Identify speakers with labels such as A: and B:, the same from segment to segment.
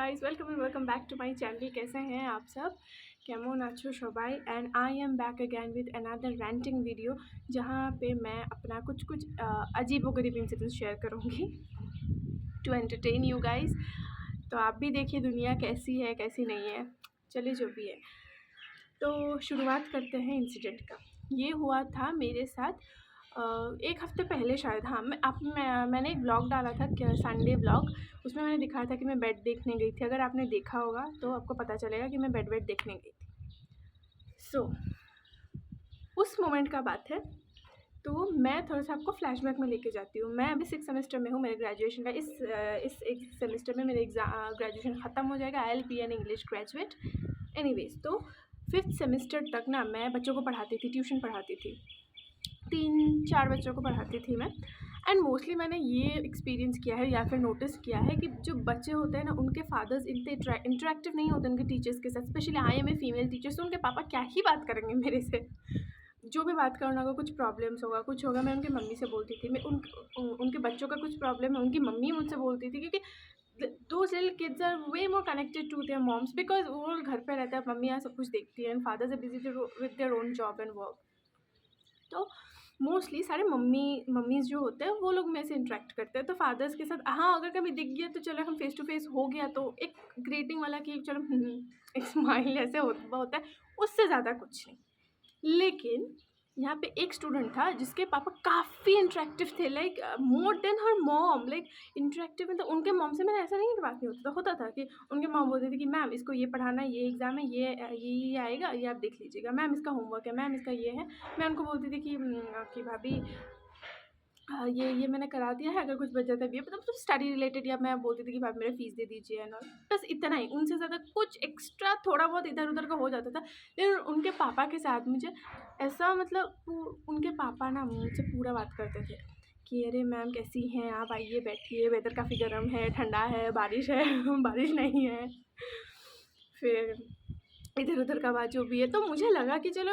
A: Guys, welcome back to my channel. कैसे हैं आप सब? केमन आछो सबाई? And I am back again with another ranting video, जहाँ पे मैं अपना कुछ अजीबोगरीब इंसिडेंट्स शेयर करूँगी टू एंटरटेन यू गाइस। तो आप भी देखिए दुनिया कैसी है कैसी नहीं है। चलिए जो भी है, तो शुरुआत करते हैं इंसिडेंट का। ये हुआ था मेरे साथ एक हफ़्ते पहले शायद। हाँ, मैंने एक व्लॉग डाला था, संडे व्लॉग। उसमें मैंने दिखाया था कि मैं बेड देखने गई थी। अगर आपने देखा होगा तो आपको पता चलेगा कि मैं बेड देखने गई थी। उस मोमेंट का बात है। तो मैं थोड़ा सा आपको फ्लैशबैक में लेके जाती हूँ। मैं अभी 6th सेमेस्टर में हूँ मेरे ग्रेजुएशन का। इस एक सेमेस्टर में मेरे ग्रेजुएशन ख़त्म हो जाएगा। I will be an English graduate. Anyways, तो 5th सेमेस्टर तक ना मैं बच्चों को पढ़ाती थी, ट्यूशन पढ़ाती थी। 3-4 बच्चों को पढ़ाती थी मैं। एंड मोस्टली मैंने ये एक्सपीरियंस किया है या फिर नोटिस किया है कि जो बच्चे होते हैं ना, उनके फादर्स इतने इंटरेक्टिव नहीं होते उनके टीचर्स के साथ। Specially I am a female teacher, तो उनके पापा क्या ही बात करेंगे मेरे से। जो भी बात करो, उनको कुछ प्रॉब्लम्स होगा, कुछ होगा, मैं उनकी मम्मी से बोलती थी। मैं उनके बच्चों का कुछ प्रॉब्लम है, उनकी मम्मी मुझसे बोलती थी, क्योंकि those little kids are way more connected to their moms, because वो घर पे रहता है, मम्मी यहाँ सब कुछ देखती है, and fathers are busy with their own job and work. तो मोस्टली सारे मम्मीज़ जो होते हैं वो लोग मेरे से इंटरेक्ट करते हैं। तो फादर्स के साथ हाँ, अगर कभी दिख गया तो चलो, हम फेस टू फेस हो गया तो एक ग्रीटिंग वाला कि चलो एक स्माइल ऐसे होता है, उससे ज़्यादा कुछ नहीं। लेकिन यहाँ पे एक स्टूडेंट था जिसके पापा काफ़ी इंटरेक्टिव थे, like more than her mom. Like interactive मतलब उनके मॉम से मैंने ऐसा नहीं कि बात नहीं होता था कि उनके मॉम बोलती थी कि मैम इसको ये पढ़ाना है, ये एग्ज़ाम है, ये आएगा, ये आप देख लीजिएगा, मैम इसका होमवर्क है, मैम इसका ये है। मैं उनको बोलती थी कि भाभी ये मैंने करा दिया है, अगर कुछ बच जाता है भी मतलब स्टडी रिलेटेड, या मैं बोलती थी कि भाई मेरे फीस दे दीजिए ना, बस इतना ही। उनसे ज़्यादा कुछ एक्स्ट्रा थोड़ा बहुत इधर उधर का हो जाता था। लेकिन उनके पापा के साथ मुझे ऐसा मतलब उनके पापा ना मुझसे पूरा बात करते थे कि अरे मैम कैसी हैं आप, आइए बैठिए, वेदर काफ़ी गर्म है, ठंडा है, बारिश है बारिश नहीं है, फिर इधर उधर का बात जो भी है। तो मुझे लगा कि चलो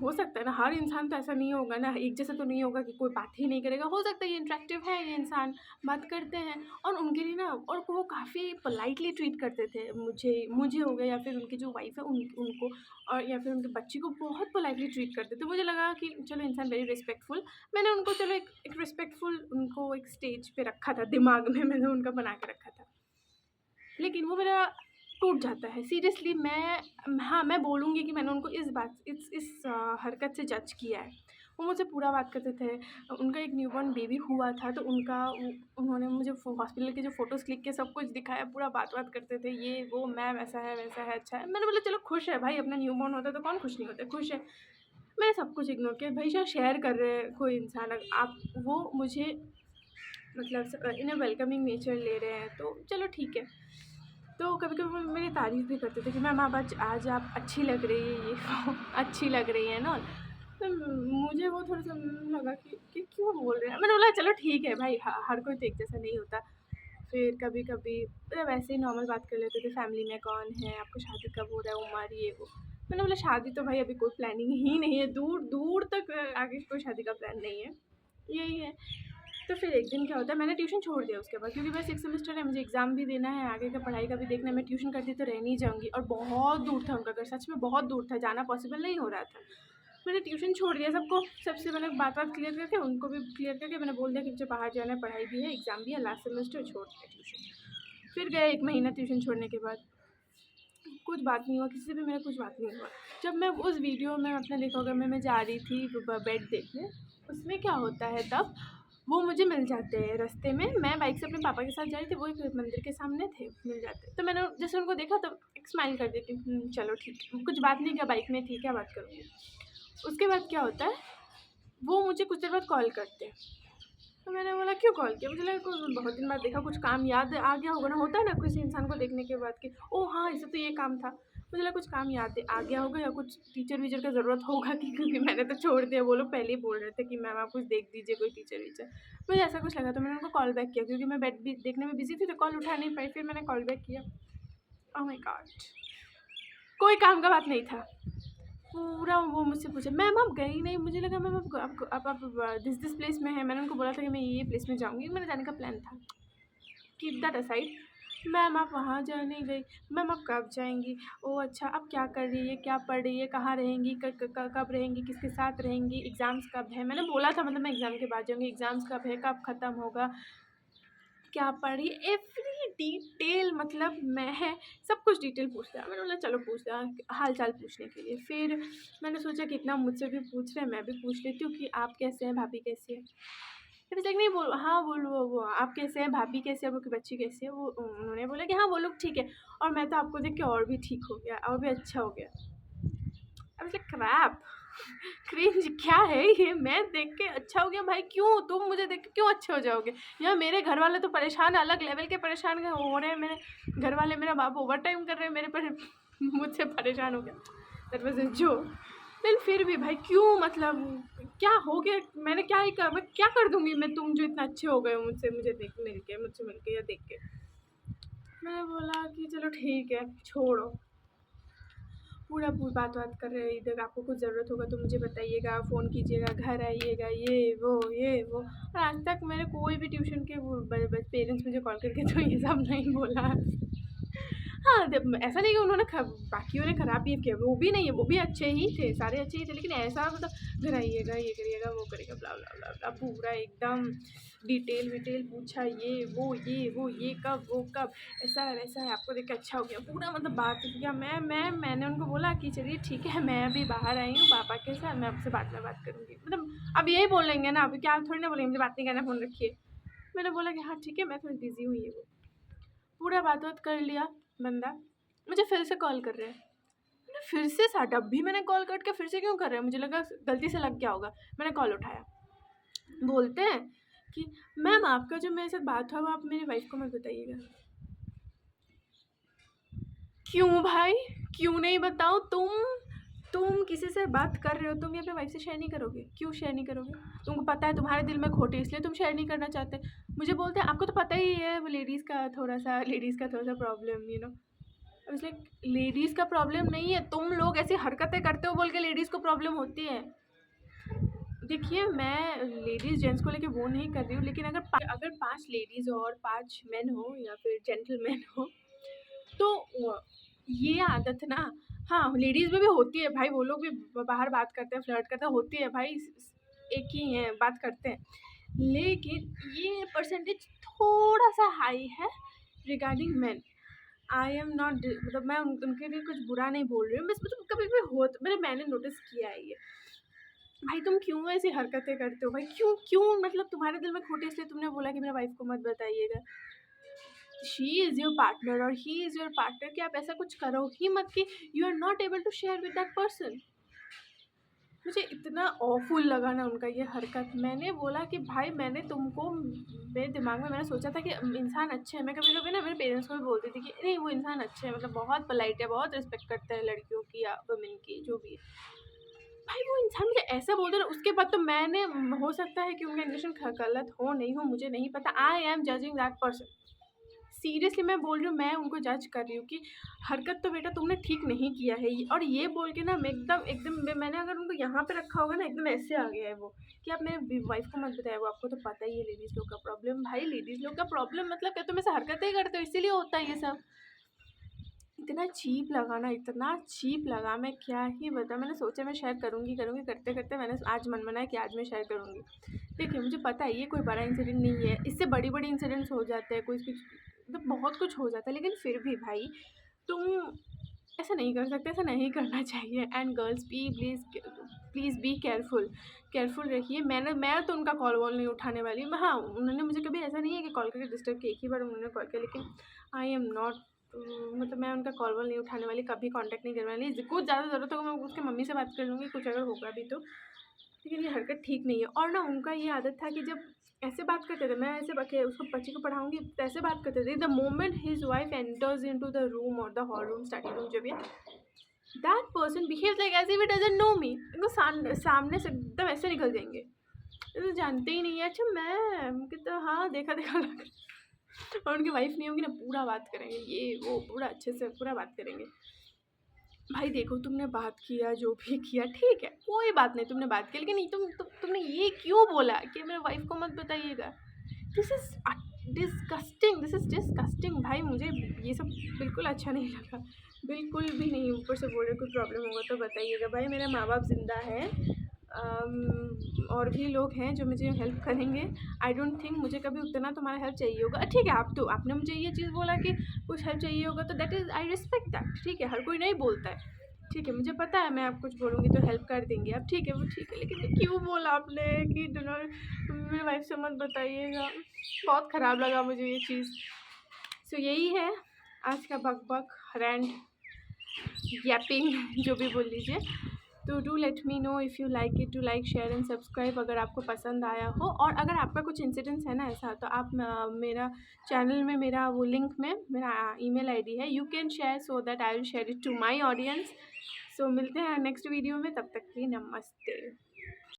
A: हो सकता है ना, हर इंसान तो ऐसा नहीं होगा ना, एक जैसा तो नहीं होगा कि कोई बात ही नहीं करेगा। हो सकता है ये इंटरेक्टिव है, ये इंसान बात करते हैं, और उनके लिए ना, और वो काफ़ी पोलाइटली ट्रीट करते थे मुझे हो गया, या फिर उनकी जो वाइफ है उनको, और या फिर उनके बच्चे को बहुत पोलाइटली ट्रीट करते थे। मुझे लगा कि चलो इंसान वेरी रिस्पेक्टफुल। मैंने उनको चलो एक रिस्पेक्टफुल उनको एक स्टेज पे रखा था, दिमाग में मैंने उनका बना के रखा था। लेकिन वो मेरा टूट जाता है सीरियसली। मैं बोलूँगी कि मैंने उनको इस हरकत से जज किया है। वो मुझसे पूरा बात करते थे। उनका एक न्यूबॉर्न बेबी हुआ था, तो उन्होंने मुझे हॉस्पिटल के जो फ़ोटोज़ क्लिक के सब कुछ दिखाया, पूरा बात करते थे, ये वो मैम ऐसा है वैसा है, अच्छा है। मैंने बोला चलो खुश है भाई, अपना न्यूबॉर्न होता है तो कौन खुश नहीं होता, खुश है। मैंने सब कुछ इग्नोर किया। भाई शायद शेयर कर रहे हैं कोई इंसान, आप वो मुझे मतलब इन अ वेलकमिंग नेचर ले रहे हैं तो चलो ठीक है। तो कभी-कभी वो मेरी तारीफ़ भी करते थे कि मैम आप आज आप अच्छी लग रही है, ये वो अच्छी लग रही है ना। तो मुझे वो थोड़ा-सा लगा कि क्यों बोल रहे हैं? मैंने बोला चलो ठीक है भाई, हर कोई तो एक जैसा नहीं होता। फिर कभी-कभी मतलब ऐसे ही नॉर्मल बात कर लेते थे, फैमिली में कौन है, आपको शादी कब हो रहा है, उम्र ये वो। मैंने बोला शादी तो भाई अभी कोई प्लानिंग ही नहीं है, दूर तक आगे कोई शादी का प्लान नहीं है, यही है। तो फिर एक दिन क्या होता है, मैंने ट्यूशन छोड़ दिया उसके बाद, क्योंकि मैं 6th सेमेस्टर है, मुझे एग्ज़ाम भी देना है, आगे का पढ़ाई का भी देखना है। मैं ट्यूशन करती तो रह नहीं जाऊँगी, और बहुत दूर था उनका घर, सच में बहुत दूर था, जाना पॉसिबल नहीं हो रहा था। मैंने ट्यूशन छोड़ दिया सबसे मैंने बात क्लियर करके, उनको भी क्लियर करके मैंने बोल दिया कि मुझे बाहर जाना है, पढ़ाई भी है, एग्ज़ाम भी है, लास्ट सेमेस्टर, छोड़ दिया ट्यूशन। फिर गए 1 महीना ट्यूशन छोड़ने के बाद, कुछ बात नहीं हुआ, किसी से भी मेरा कुछ बात नहीं हुआ। जब मैं उस वीडियो में आपने देखा होगा, मैं जा रही थी बेड देखने, उसमें क्या होता है तब वो मुझे मिल जाते हैं रास्ते में। मैं बाइक से अपने पापा के साथ जा रही थी, वो एक मंदिर के सामने थे, मिल जाते। तो मैंने जैसे उनको देखा तो एक स्माइल कर देती हूँ, चलो ठीक है, कुछ बात नहीं, क्या बाइक में थी, क्या बात करूँगी। उसके बाद क्या होता है, वो मुझे कुछ देर बाद कॉल करते हैं। तो मैंने बोला क्यों कॉल किया? मुझे लगा कोई बहुत दिन बाद देखा, कुछ काम याद आ गया होगा ना, होता है ना किसी इंसान को देखने के बाद कि ओह हाँ, इसे तो ये काम था। मुझे लगा कुछ काम याद आ गया होगा, या कुछ टीचर वीचर का ज़रूरत होगा, कि क्योंकि मैंने तो छोड़ दिया, वो लोग पहले ही बोल रहे थे कि मैम आप कुछ देख दीजिए, कोई टीचर वीचर। मुझे ऐसा कुछ लगा, तो मैंने उनको कॉल बैक किया, क्योंकि मैं बेड भी देखने में बिज़ी थी, तो कॉल उठा नहीं पाई। फिर मैंने कॉल बैक किया, ओह माय गॉड, कोई काम का बात नहीं था। पूरा वो मुझसे पूछे, मैम आप गई नहीं? मुझे लगा मैम आप दिस प्लेस में है। मैंने उनको बोला था कि मैं ये प्लेस में जाऊँगी, मेरा जाने का प्लान था। Keep that aside. मैम आप वहाँ जा नहीं गई, मैम आप कब जाएंगी, ओह अच्छा आप क्या कर रही है, क्या पढ़ रही है, कहाँ रहेंगी, कब रहेंगी, किसके साथ रहेंगी, एग्ज़ाम्स कब है। मैंने बोला था मतलब मैं एग्ज़ाम के बाद जाऊँगी, एग्ज़ाम्स कब है, कब ख़त्म होगा, क्या पढ़ी, एवरी डिटेल मतलब मैं सब कुछ डिटेल पूछ लिया। मैंने बोला चलो पूछ लिया हाल चाल पूछने के लिए। फिर मैंने सोचा कि इतना मुझसे भी पूछ रहे हैं, मैं भी पूछ लेती हूँ कि आप कैसे हैं, भाभी कैसी है। फिर लाइक नहीं बोल, हाँ बोलो वो आप कैसे हैं, भाभी कैसे है, वो की बच्ची कैसी है। वो उन्होंने बोला कि हाँ वो लोग ठीक है, और मैं तो आपको देख के और भी ठीक हो गया, और भी अच्छा हो गया। I was like crap, cringe क्या है ये, मैं देख के अच्छा हो गया भाई, क्यों तुम मुझे देख के क्यों अच्छे हो जाओगे। यहाँ मेरे घर वाले तो परेशान, अलग लेवल के परेशान हो रहे हैं, मेरे घर वाले मेरा बाप ओवर टाइम कर रहे हैं मेरे पर, मुझसे परेशान हो गया। That was a joke. लेकिन फिर भी भाई क्यों, मतलब क्या हो गया, मैंने क्या ही कर, मैं क्या कर दूंगी मैं, तुम जो इतना अच्छे हो गए हो मुझसे, मुझसे मिल के या देख के। मैंने बोला कि चलो ठीक है छोड़ो, पूरा बात कर रहे हैं इधर, आपको कुछ ज़रूरत होगा तो मुझे बताइएगा, फ़ोन कीजिएगा, घर आइएगा, ये वो। और आज तक मेरे कोई भी ट्यूशन के वो पेरेंट्स मुझे कॉल करके तो ये सब नहीं बोला। हाँ, जब ऐसा नहीं कि उन्होंने बाकियों ने ख़राब बिहेव किया, वो भी नहीं है, वो भी अच्छे ही थे, सारे अच्छे ही थे, लेकिन ऐसा मतलब घर आइएगा, ये करिएगा, वो करिएगा, ब्ला ब्ला ब्ला ब्ला, पूरा एकदम डिटेल विटेल पूछा, ये कब, वो कब, ऐसा है वैसा है, आपको देख के अच्छा हो गया, पूरा मतलब बात किया। मैंने उनको बोला कि चलिए ठीक है, मैं अभी बाहर आई हूँ पापा के साथ, मैं आपसे बाद में बात करूँगी। मतलब अब यही बोल लेंगे ना, अभी क्या थोड़ी ना बोलेंगे मुझे बात नहीं करना, फ़ोन रखिए। मैंने बोला कि हाँ ठीक है, मैं थोड़ी बिज़ी हूँ, ये वो। पूरा बात कर लिया बंदा, मुझे फिर से कॉल कर रहे हैं। मैंने फिर से साटा, अभी मैंने कॉल कट के फिर से क्यों कर रहे हैं, मुझे लगा गलती से लग गया होगा। मैंने कॉल उठाया, बोलते हैं कि मैम आपका जो मेरे साथ बात हुआ वो आप मेरी वाइफ को मत बताइएगा। क्यों भाई, क्यों नहीं बताऊँ, तुम किसी से बात कर रहे हो, तुम ये अपने वाइफ से शेयर नहीं करोगे, क्यों शेयर नहीं करोगे। तुमको पता है तुम्हारे दिल में खोट है, इसलिए तुम शेयर नहीं करना चाहते। मुझे बोलते हैं आपको तो पता ही है वो लेडीज़ का थोड़ा सा प्रॉब्लम, यू नो। अब इसलिए लेडीज़ का प्रॉब्लम नहीं है, तुम लोग ऐसी हरकतें करते हो बोल के लेडीज़ को प्रॉब्लम होती है। देखिए मैं लेडीज़ जेंट्स को लेके वो नहीं कर रही हूँ, लेकिन अगर 5 लेडीज़ और 5 मेन हो या फिर जेंटलमैन हो, तो ये आदत ना, हाँ लेडीज़ में भी होती है भाई, वो लोग भी बाहर बात करते हैं, फ्लर्ट करते हैं, होती है भाई, एक ही हैं बात करते हैं, लेकिन ये परसेंटेज थोड़ा सा हाई है regarding man. I am not, मतलब मैं उनके लिए कुछ बुरा नहीं बोल रही हूँ, बस मतलब कभी कभी मैंने नोटिस किया है ये। भाई तुम क्यों ऐसी हरकतें करते हो भाई, क्यों क्यों मतलब तुम्हारे दिल में खोटे इसलिए तुमने बोला कि मेरे वाइफ को मत बताइएगा। शी इज़ योर पार्टनर और ही इज़ योर पार्टनर, कि आप ऐसा कुछ करो ही मत कि you are not able to share with that person. मुझे इतना ऑफुल लगा ना उनका ये हरकत। मैंने बोला कि भाई मैंने तुमको, मेरे दिमाग में मैंने सोचा था कि इंसान अच्छे हैं, मैं कभी कभी ना मेरे पेरेंट्स को भी बोलती थी कि नहीं वो इंसान अच्छे हैं, मतलब बहुत पोलाइट है, बहुत रिस्पेक्ट करते हैं लड़कियों की या वुमेन की, जो भी है। भाई वो इंसान मुझे ऐसा बोल दे ना, उसके बाद तो मैंने, हो सकता है कि उनका इंटेंशन गलत हो नहीं हो मुझे नहीं पता, I am judging that person. Seriously मैं बोल रही हूँ, मैं उनको जज कर रही हूँ कि हरकत तो बेटा तुमने ठीक नहीं किया है। और ये बोल के ना मैं एकदम एकदम मैंने अगर उनको यहाँ पे रखा होगा ना, एकदम ऐसे आ गया है वो कि आप मेरे वाइफ को मत बताया, वो आपको तो पता ही है लेडीज़ लोग का प्रॉब्लम। भाई लेडीज़ लोग का प्रॉब्लम मतलब क्या, तुम ऐसे हरकतें ही करते हो इसीलिए होता है ये सब। इतना चीप लगा ना, इतना चीप लगा, मैं क्या ही बताऊँ। मैंने सोचा मैं शेयर करूँगी करते करते मैंने आज मन बनाया कि आज मैं शेयर करूँगी। देखिए मुझे पता है ये कोई बड़ा इंसिडेंट नहीं है, इससे बड़ी बड़ी इंसिडेंट्स हो जाते हैं, कोई कुछ मतलब बहुत कुछ हो जाता है, लेकिन फिर भी भाई तुम ऐसा नहीं कर सकते, ऐसा नहीं करना चाहिए। एंड गर्ल्स भी please please be careful, careful रखिए। मैं तो उनका कॉल वॉल नहीं उठाने वाली। हाँ उन्होंने मुझे कभी ऐसा नहीं है कि कॉल करके डिस्टर्ब किया, एक ही बार उन्होंने कॉल किया, लेकिन आई एम नॉट, मतलब मैं उनका कॉल वॉल नहीं उठाने वाली, कभी कांटेक्ट नहीं करने वाली। कुछ ज़्यादा ज़रूरत होगा मैं उसके मम्मी से बात कर लूँगी, कुछ अगर होगा भी तो। लेकिन ये हरकत ठीक नहीं है। और ना उनका ये आदत था कि जब ऐसे बात करते थे, मैं ऐसे बच्चे उसको बच्ची को पढ़ाऊँगी तो ऐसे बात करते थे, the moment his wife enters into the room और the hall room, study room जो भी है, that person behaves like as if he doesn't know me. उनको सामने से एकदम ऐसे निकल जाएंगे, ये तो जानते ही नहीं है। अच्छा मैम कितना, हाँ देखा देखा लग रहा है। और उनकी वाइफ नहीं होगी ना, पूरा बात करेंगे, ये वो पूरा अच्छे से पूरा बात करेंगे। भाई देखो तुमने बात किया, जो भी किया ठीक है, कोई बात नहीं, तुमने बात की, लेकिन तुमने ये क्यों बोला कि मेरे वाइफ को मत बताइएगा। This is disgusting, this is disgusting भाई, मुझे ये सब बिल्कुल अच्छा नहीं लगा, बिल्कुल भी नहीं। ऊपर से बोल रहे कोई प्रॉब्लम होगा तो बताइएगा। भाई मेरे माँ बाप ज़िंदा हैं, और भी लोग हैं जो मुझे हेल्प करेंगे। आई डोंट थिंक मुझे कभी उतना तुम्हारा हेल्प चाहिए होगा। ठीक है, आप तो आपने मुझे ये चीज़ बोला कि कुछ हेल्प चाहिए होगा, तो that is I respect that. ठीक है, हर कोई नहीं बोलता है, ठीक है, मुझे पता है मैं आप कुछ बोलूँगी तो हेल्प कर देंगे आप, ठीक है, वो ठीक है। लेकिन क्यों बोला आपने कि डू नॉट, मेरी वाइफ से मत बताइएगा, बहुत ख़राब लगा मुझे ये चीज़। सो यही है आज का बक बक रैंट यापिंग जो भी बोल लीजिए। तो do let me know if you like it, to like share and subscribe अगर आपको पसंद आया हो। और अगर आपका कुछ इंसिडेंट्स है ना ऐसा, तो आप मेरा चैनल में, मेरा वो लिंक में मेरा ईमेल आईडी है, you can share so that I will share it to my audience. So मिलते हैं नेक्स्ट वीडियो में, तब तक के लिए नमस्ते।